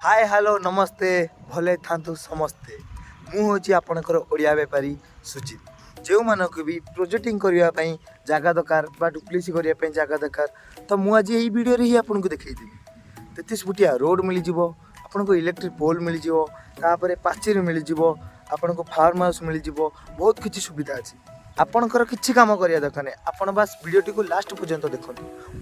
Hi hello नमस्ते भले थांतु समस्ते मुझे आपणकर ओडिया बेपारी सुजित जो मानक भी प्रोजेक्टिंग करने जगह दरकार बा डुप्लिसी करने जगह दरकार तो मुझे यही वीडियो ही आपको देखी 33 फुटिया रोड मिल जाव आपन को इलेक्ट्रिक पोल मिल जापर पाचेरी मिल जाव आपन को फार्म हाउस मिल जाव बहुत किसी सुविधा अच्छी आपणकर किसी कम करवा दरकार नहीं आपड़ बास वीडियोटी को लास्ट पर्यंत देखो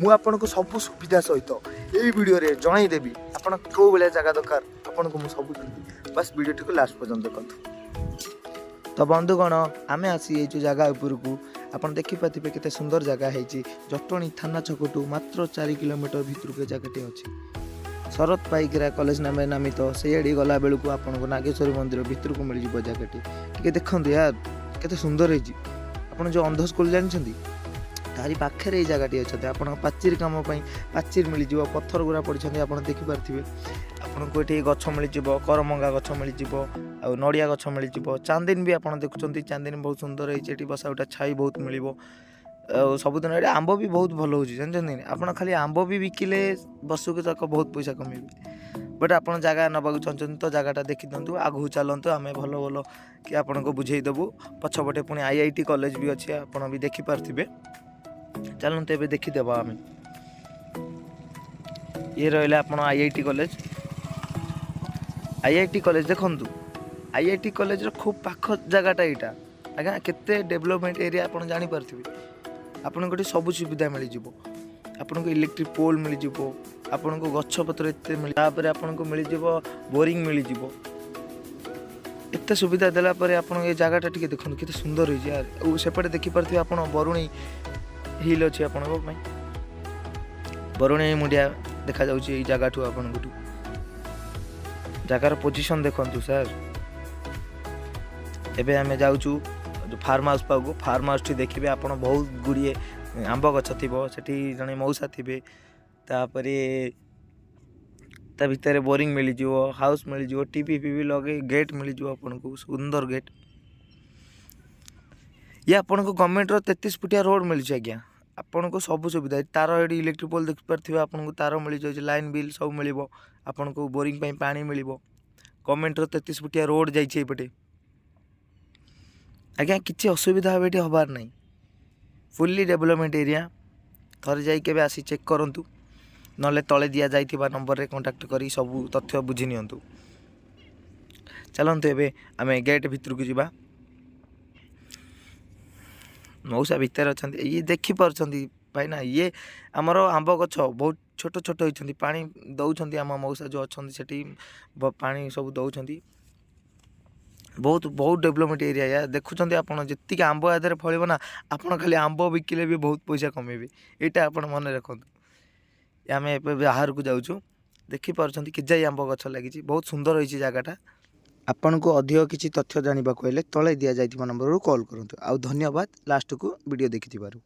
मुझे सब सुविधा सहित यही वीडियो जनईदेवी आप कौ भाया जगह दरकार आपन को सब बास वीडियोटी को लास्ट पर्यंत देखो। तो बंधुगण आम आसी जो जगह उपरकू आप देखिपारे केते सुंदर जगह है जटणी थाना छकटू मात्र 4 किलोमीटर भितर के जगह अच्छी शरद पाइकरा कॉलेज नाम नामित से गला बेलू आपको नागेश्वरी मंदिर भितर को मिल जाए जगह देखते यार केते सुंदर है आप जो अंध स्कूल जानते तारी पाखे जगह अच्छा आप पाचेर कम पाचेर मिल जाव पत्थर गुरा पड़ते आप देखिपारे आपको ये गछ मिल जाव करमंगा गछ मिल जाव आ नड़िया गछ मिल जाव चांदिन भी आप देखुं चांदिन बहुत सुंदर है बसा उठा छाई बहुत मिल सबुदिन ये आंब भी बहुत भल हो जानते आप खाली आंब भी बिकिले बसुक तक बहुत पैसा कमेबे बट आप जगह नवाक चाहते तो जगहटा देखी दिंतु आगू चलतु आम भल भल कि आपन को बुझेदेबू पछपटे पुणी IIT कॉलेज भी अच्छे आप भी देखिपारे चलते ए देखीदेव आम ये रहा आप IIT कॉलेज IIT कॉलेज देखु IIT कॉलेज खूब पाख जगहटा यहाँ आज्ञा केते डेवलपमेंट एरिया आप जापारे आपन सब सुविधा मिल जाव आपन को इलेक्ट्रिक पोल मिल जाव आपन को गछपत्र एत मिल आपन को मिल जाव बोरिंग मिल जाव एत सुविधा देलापर आप ये जगहटा टी देखो के सुंदर हो यार सेपटे देखिपारे आप बरुणी हिल अच्छी आप बरुणी मुंडिया देखा जाऊँगी जगह ठू आपन जगार पोजिशन देखु सर एबे आम जाऊँ फार्म हाउस पाक फार्म हाउस टी देखिए आप बहुत गुड़िए आंब गछ थी से जड़े मौसा थे तापर ता भितर बोरिंग मिल जाव हाउस मिल जाव टीवी फीवी लगे गेट मिल जाव आपन को सुंदर गेट ये आपन को गवर्नमेंट 33 फुटिया रोड मिल आज्ञा आपन को सब सुविधा तार ये इलेक्ट्रिक पोल देखिपारे आपन को तार मिल जाए लाइन बिल सब मिल आपन को बोरिंग पानी मिल गवर्नमेंट 33 फुटिया रोड जाइए आज्ञा किसी असुविधा ये हबार नहीं फुल्ली डेवलपमेंट एरिया थरे जाके आसी चेक करूँ ना तले दि जा नंबर रे कांटेक्ट करी सब तथ्य बुझी नियंतु चलते एबे आम गेट भितर को जावा मौसा भितर अच्छा ये देखिपारे भाई ना ये आमर आंब गछ बहुत छोट छोट होती पानी दौरान आम मौसा जो अच्छा से पानी सब दौरान बहुत बहुत डेवलपमेंट एरिया यार देखुं आप जी आंब आधार फल ना आप खाली आंब बिकिले भी बहुत पैसा कमेबे यहाँ आप मन रखु आम ए बाहर को जाऊँ देखिपारे कि जाई आंब गछ लगी बहुत सुंदर होती जगहटा आपन को अधिक किसी तथ्य जानवा हेले तले दि जा नंबर कॉल करूँ आउ धन्यवाद लास्ट को वीडियो देखि।